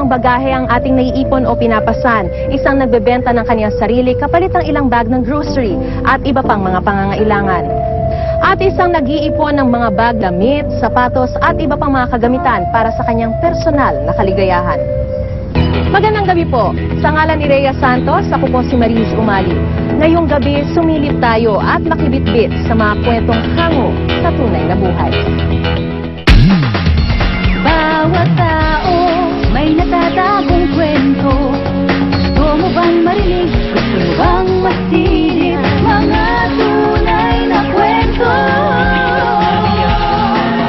anumang bagahe ang ating naiipon o pinapasan. Isang nagbebenta ng kanyang sarili kapalit ng ilang bag ng grocery at iba pang mga pangangailangan. At isang nag-iipon ng mga bag, damit, sapatos at iba pang mga kagamitan para sa kanyang personal na kaligayahan. Magandang gabi po. Sa ngalan ni Rhea Santos, ako po si Mariz Umali. Ngayong gabi, sumilip tayo at makibitbit sa mga kwentong hango sa tunay na buhay. Bawat tao may natatagong kwento. Gusto mo bang marinig? Gusto mo bang masilip? Mga tunay na kwento.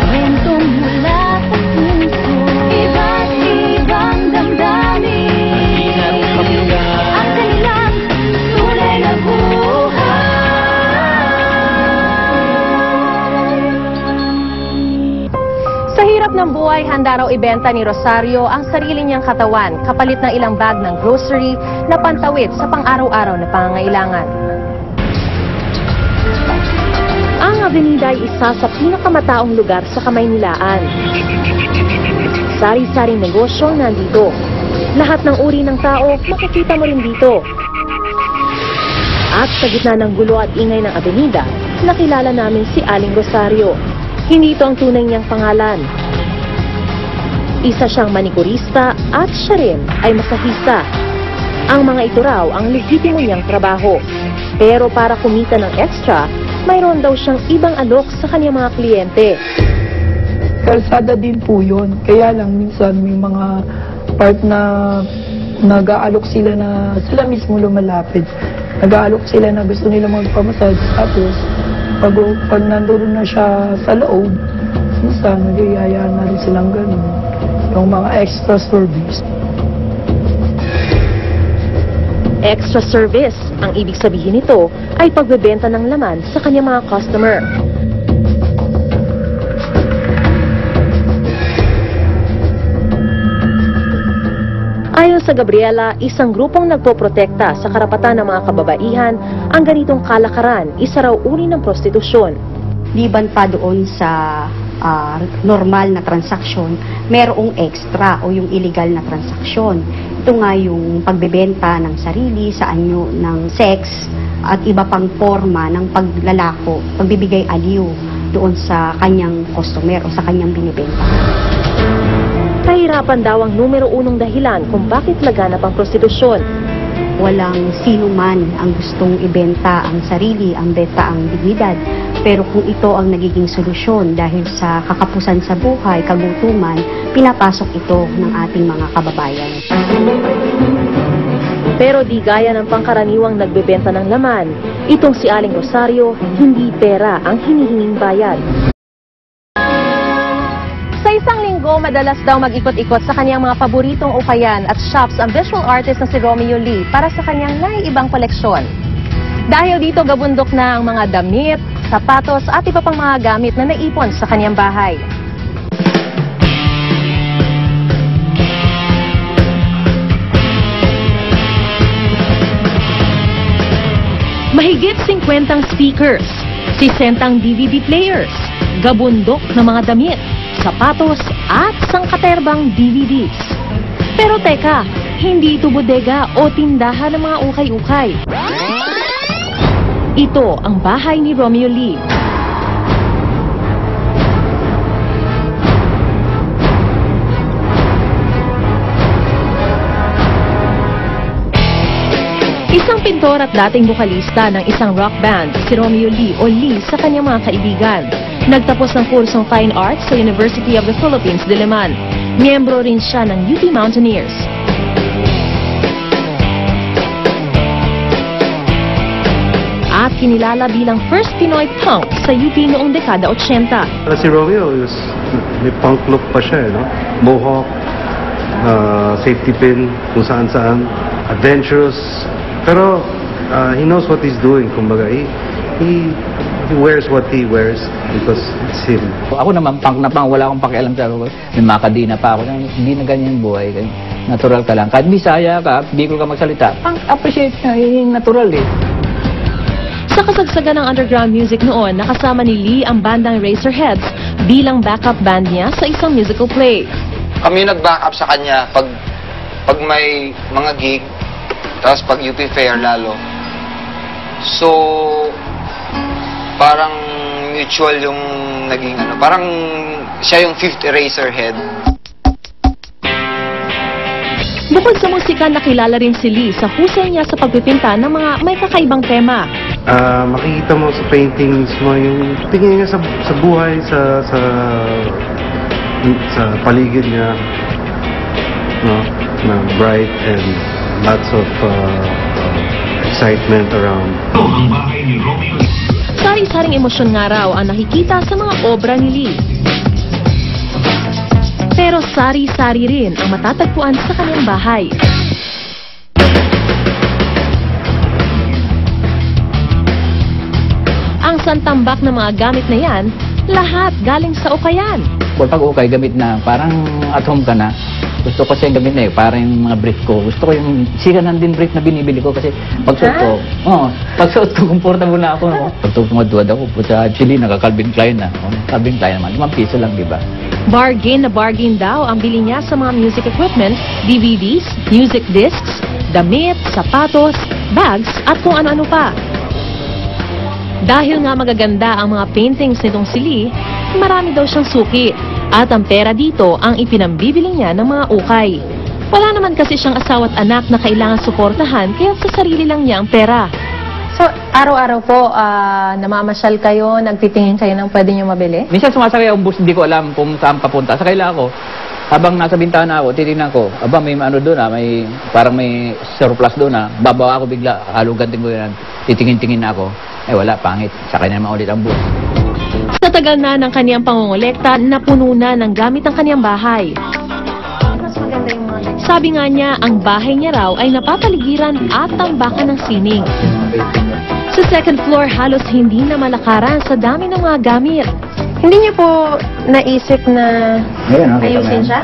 Kwentong mula sa puso. Iba't ibang damdamin. Ang kanilang tunay na buhay. Sa hirap ng buhay, handa raw ibenta ni Rosario ang sarili niyang katawan kapalit ng ilang bag ng grocery na pantawid sa pang-araw-araw na pangangailangan. Ang Avenida ay isa sa pinakamataong lugar sa Kamaynilaan. Sari-saring negosyo nandito. Lahat ng uri ng tao makikita mo rin dito. At sa gitna ng gulo at ingay ng Avenida, nakilala namin si Aling Rosario. Hindi ito ang tunay niyang pangalan. Isa siyang manikurista at siya rin ay masahista. Ang mga ito raw ang legitimo niyang trabaho. Pero para kumita ng extra, mayroon daw siyang ibang alok sa kanyang mga kliyente. Kalsada din po yun. Kaya lang minsan may mga part na nag-aalok sila na sila mismo lumalapit. Nag-aalok sila na gusto nila magpamassage. Tapos pag nandun na siya sa loob, minsan nagyayayaan na rin silang ganun. Yung mga extra service. Extra service, ang ibig sabihin nito ay pagbebenta ng laman sa kanyang mga customer. Ayon sa Gabriela, isang grupong nagpoprotekta sa karapatan ng mga kababaihan, ang ganitong kalakaran, isa raw uri ng prostitusyon. Liban pa doon sa normal na transaksyon, merong extra o yung illegal na transaksyon. Ito nga yung pagbebenta ng sarili sa anyo ng sex at iba pang forma ng paglalako, pagbibigay aliw doon sa kanyang customer o sa kanyang binibenta. Kahirapan daw ang numero unong dahilan kung bakit laganap ang prostitusyon. Walang sino man ang gustong ibenta ang sarili, ang benta ang dignidad. Pero kung ito ang nagiging solusyon dahil sa kakapusan sa buhay, kagutuman, pinapasok ito ng ating mga kababayan. Pero di gaya ng pangkaraniwang nagbebenta ng laman, itong si Aling Rosario, hindi pera ang hinihinging bayad. Sa isang linggo, madalas daw mag-ikot-ikot sa kanyang mga paboritong ukayan at shops ang visual artist na si Romeo Lee para sa kanyang naiibang koleksyon. Dahil dito gabundok na ang mga damit, sapatos at iba pang mga gamit na naipon sa kanyang bahay. Mahigit 50 speakers, 60 DVD players, gabundok na mga damit, sapatos at sangkaterbang DVDs. Pero teka, hindi ito bodega o tindahan ng mga ukay-ukay. Ito ang bahay ni Romeo Lee. Isang pintor at dating bokalista ng isang rock band, si Romeo Lee o Lee sa kanyang mga kaibigan. Nagtapos ng kursong Fine Arts sa University of the Philippines, Diliman. Miyembro rin siya ng UP Mountaineers. At kinilala bilang first Pinoy punk sa UP noong dekada 80. Si Romeo, may punk look pa siya, no? Mohawk, safety pin, kung saan-saan, adventurous. Pero he knows what he's doing, kumbaga. He wears what he wears because it's him. Ako naman, punk na punk, wala akong pakialam sa ako. May makadina pa ako. Hindi na ganyan buhay. Natural ka lang. Kahit Bisaya ka, Bicol ka magsalita, punk appreciate niya, yung natural eh. Sa kasagsagan ng underground music noon, nakasama ni Lee ang bandang Razorheads bilang backup band niya sa isang musical play. Kami nag-backup sa kanya pag pag may mga gig, tapos pag UP Fair lalo. So, parang mutual yung naging ano, parang siya yung fifth Eraserhead. Bukod sa musika, nakilala rin si Lee sa husay niya sa pagpipinta ng mga may kakaibang tema. Makikita mo sa paintings mo yung tingin niya sa buhay, sa paligid niya, no, na bright and lots of excitement around. Sari-saring emosyon nga raw ang nakikita sa mga obra ni Lee. Pero sari-sari rin ang matatagpuan sa kanyang bahay. Ang santambak ng mga gamit na yan, lahat galing sa ukayan. Pag ukay, gamit na, parang at home ka na. Gusto ko kasi yung gamit na yun, parang yung mga brief ko. Gusto ko yung sikanan din brief na binibili ko kasi pagsuot ko, pagsuot ko, comfortable na ako. No? Pag tumadwad ako, actually, naka-Calvin Klein na. Calvin Klein naman, 5 piso lang, di ba? Bargain na bargain daw ang bili niya sa mga music equipment, DVDs, music discs, damit, sapatos, bags, at kung ano-ano pa. Dahil nga magaganda ang mga paintings nitong si Lee, marami daw siyang suki. At ang pera dito ang ipinambibili niya ng mga ukay. Wala naman kasi siyang asawa at anak na kailangan suportahan, kaya sa sarili lang niya ang pera. So, araw-araw po, namamasyal kayo, nagtitingin kayo ng pwede nyo mabili? Minsan sumasakay ang bus, hindi ko alam kung saan papunta. Sakay lang ako. Habang nasa bintana ako, titingnan ko, may ano doon may parang may surplus doon babawa ako bigla, halugantin ko yan, titingin-tingin na ako. Wala, pangit. Sakay na naman ulit ang bus. Sa tagal na ng kaniyang pangongolekta, napuno na ng gamit ang kaniyang bahay. Sabi nga niya, ang bahay niya raw ay napapaligiran at tambakan ng sining. Sa second floor, halos hindi na malakaran sa dami ng mga gamit. Hindi niyo po naisip na ayusin siya?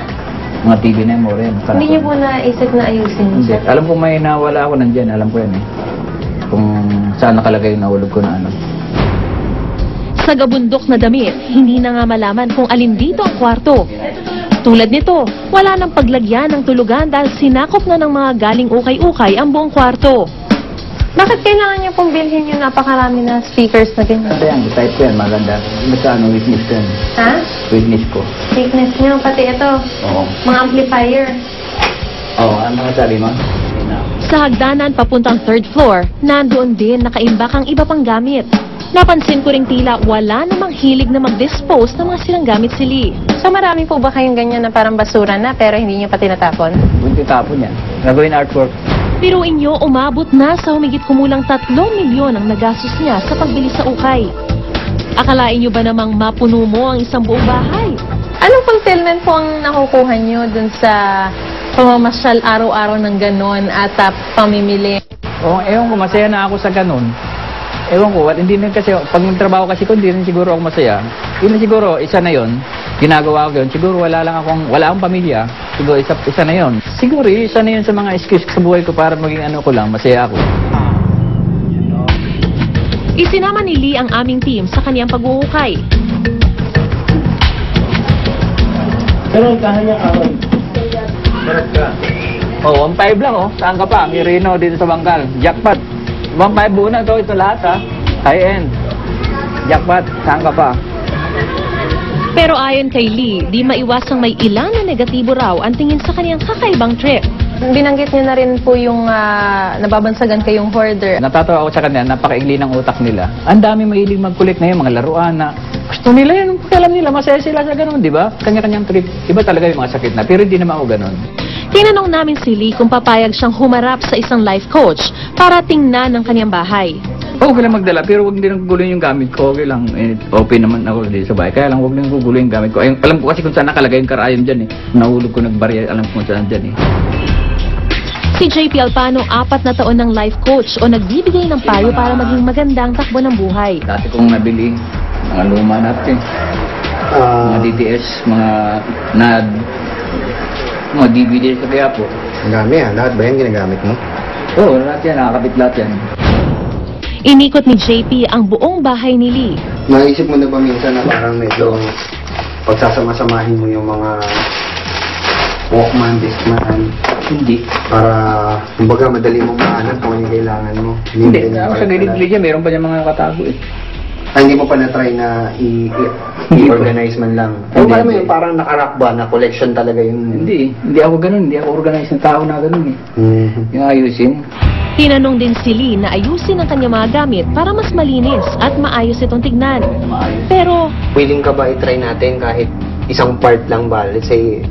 Mga TV na mo rin. Hindi niyo po naisip na ayusin siya? Alam ko may nawala ako nandyan, alam ko yan kung saan nakalagay yung nahulog ko na ano. Sa gabundok na damit, hindi na nga malaman kung alin dito ang kwarto. Tulad nito, wala nang paglagyan ng tulugan dahil sinakop na ng mga galing ukay-ukay ang buong kwarto. Bakit kailangan niyo pong bilhin yung napakarami na speakers na ganyan? Kasi yan, type ko yan, maganda. Basta witness ko yan. Ha? Witness ko. Weakness niyo, pati ito. Oo. Mga amplifier. Oo, ano nga sabi mo? Sa hagdanan papuntang third floor, nandoon din nakaimbak ang iba pang gamit. Napansin ko ring tila wala namang hilig na mag-dispose ng mga silang gamit si Lee. So marami po ba kayong ganyan na parang basura na pero hindi niyo pa tinatapon? Bunti tapon yan. Nagawin artwork. Biruin niyo, umabot na sa humigit kumulang 3 milyon ang nagastos niya sa pagbili sa ukay. Akalain niyo ba namang mapuno mo ang isang buong bahay? Anong fulfillment po ang nakukuha niyo dun sa pamamasyal araw-araw ng ganon at pamimili? Ewan ko, masaya na ako sa ganon. Ewan ko, hindi na kasi, pag nagtrabaho kasi ko, hindi rin siguro ako masaya. Yun na siguro, isa na yun, ginagawa ko yun. Siguro wala akong pamilya. Siguro isa na yun. Siguro isa na yun sa mga excuse sa buhay ko para maging ano ko lang, masaya ako. Isinama ni Lee ang aming team sa kaniyang pag-uukay. Pero kahan niya kahoy. Sarap ka. 1.5 lang Saan ka pa? Mirino dito sa Bangkal. Jackpot. 1.5 buo na ito lahat High-end. Jackpot. Saan ka pa? Pero ayon kay Lee, di maiwasang may ilan na negatibo raw ang tingin sa kaniyang kakaibang trip. Binanggit niyo na rin po yung nababansagan kayong hoarder. Natatawa ako sa kanila, napakaigli ng utak nila. Ang dami mahilig mag-collect na yung mga laruan na gusto nila yun, alam nila, masaya sila sa ganun, di ba? Kanya-kanyang trip. Iba talaga yung mga sakit na, pero hindi naman ako ganun. Tinanong namin si Lee kung papayag siyang humarap sa isang life coach para tingnan ang kaniyang bahay. Okay lang magdala, pero huwag din guguloy yung gamit ko. Okay lang, okay naman ako dito sa bahay. Kaya lang huwag din guguloy yung gamit ko. Alam ko kasi kung saan nakalagay yung karayon dyan Nahulog ko nagbarya, alam ko kung saan dyan Si JP Alpano, 4 na taon ng life coach o nagbibigay ng payo para maging magandang takbo ng buhay. Dati kong nabili, mga luma natin. Mga DTS, mga NAD, mga DVD sa kaya po. Ang dami lahat ba yan ginagamit mo? Oo, lahat yan, nakakabit lahat yan. Inikot ni JP ang buong bahay ni Lee. Naisip mo na ba minsan na parang medyo pagsasama-samahin mo yung mga Walkman, Discman, Hindi. Para, kumbaga, madali mong mahanap kung ano yung kailangan mo. Hindi. Ako sa gilid-gilid niya, meron pa niya mga nakatago eh. Hindi mo pa na-try na i-organize man lang. O alam mo yun, parang nakarak ba na collection talaga yung... Hindi ako ganun. Hindi ako organize ng tao na ganun eh. Yung ayusin. Tinanong din si Lee na ayusin ang kanyang mga gamit para mas malinis at maayos itong tignan. Pero Willing ka ba i-try natin kahit isang part lang ba? Let's say,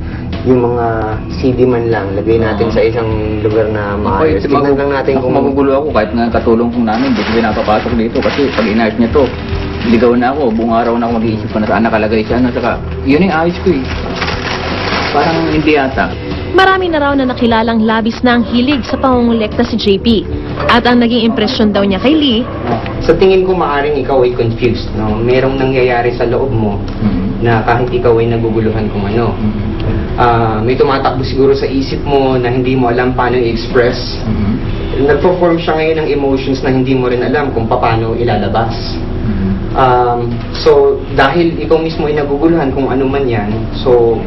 yung mga CD man lang, lagay natin sa isang lugar na maayos. Tignan lang natin kung... magugulo ako kahit nga katulong kong namin. Hindi ko pinapapasok dito kasi pag inayos niya to, ligaw na ako. Buong araw na ako mag-iisip pa na saan nakalagay siya. Saka, yun yung ayos ko eh. Parang hindi ata. marami na raw na nakilalang labis na ang hilig sa pangungulekta si JP. At ang naging impresyon daw niya kay Lee, sa tingin ko maaring ikaw ay confused, no? Merong nangyayari sa loob mo na kahit ikaw ay naguguluhan kung ano. May tumatakbo siguro sa isip mo na hindi mo alam paano i-express. Nagpo-form siya ngayon ng emotions na hindi mo rin alam kung paano ilalabas. So, dahil ikaw mismo ay naguguluhan kung ano man yan, so,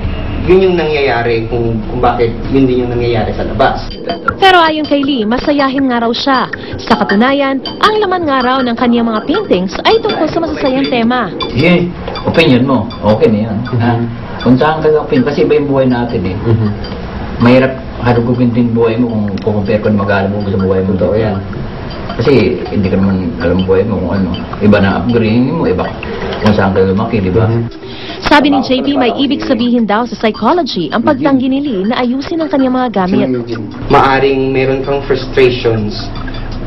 yun yung nangyayari kung bakit yun din yung nangyayari sa labas. pero ayon kay Lee, masayahin nga raw siya. Sa katunayan, ang laman nga raw ng kaniyang mga paintings ay tungkol sa masasayang tema. Sige, opinion mo. Okay na yan. Kung saan ka opinion, kasi iba yung buhay natin eh. Mahirap harugugin din buhay mo kung kukumpare ko na mag-alam mo sa buhay mo. Totoo yan. Kasi hindi ka naman alam buhay mo kung ano. Iba na upbringing mo, iba kung saan ka lumaki, di ba? Sabi ni JP, may ibig sabihin daw sa psychology ang pagtanggi ni Lee na ayusin ang kanyang mga gamit. Maaring meron kang frustrations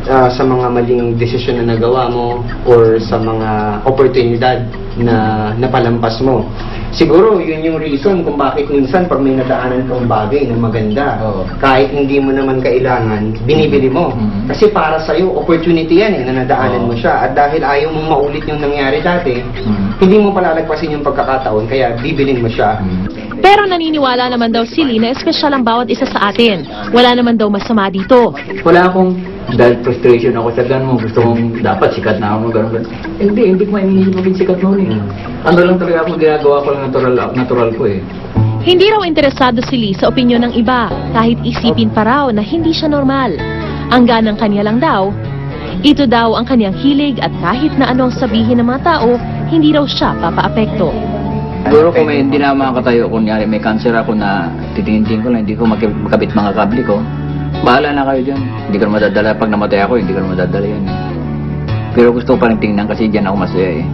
sa mga maling desisyon na nagawa mo or sa mga oportunidad na napalampas mo. Siguro yun yung reason kung bakit minsan pag may nadaanan kang bagay na maganda, kahit hindi mo naman kailangan, binibili mo. Kasi para sa'yo, opportunity yan na nadaanan mo siya. At dahil ayaw mong maulit yung nangyari dati, hindi mo palalagpasin yung pagkakataon, kaya bibilin mo siya. Pero naniniwala naman daw si Lee na espesyal ang bawat isa sa atin. Wala naman daw masama dito. Wala akong, dahil frustration ako sa ganun, gusto kong dapat sikat na ako, gano'n. Hindi ko mainisip maging sikat noon eh. Ano lang talaga ako ginagawa ko lang natural ko eh. Hindi raw interesado si Lee sa opinyon ng iba, kahit isipin pa raw na hindi siya normal. Ang ganang kanya lang daw, ito daw ang kanyang hilig at kahit na ano ang sabihin ng mga tao, hindi raw siya papaapekto. Siguro kung may hindi na makakatayo, kunyari may cancer ako na titingin ko lang, hindi ko makabit mga kable ko, bahala na kayo dyan. Hindi ko na madadala. Pag namatay ako, hindi ko na madadala yan. Pero gusto ko pa rin tingnan kasi dyan ako masaya eh.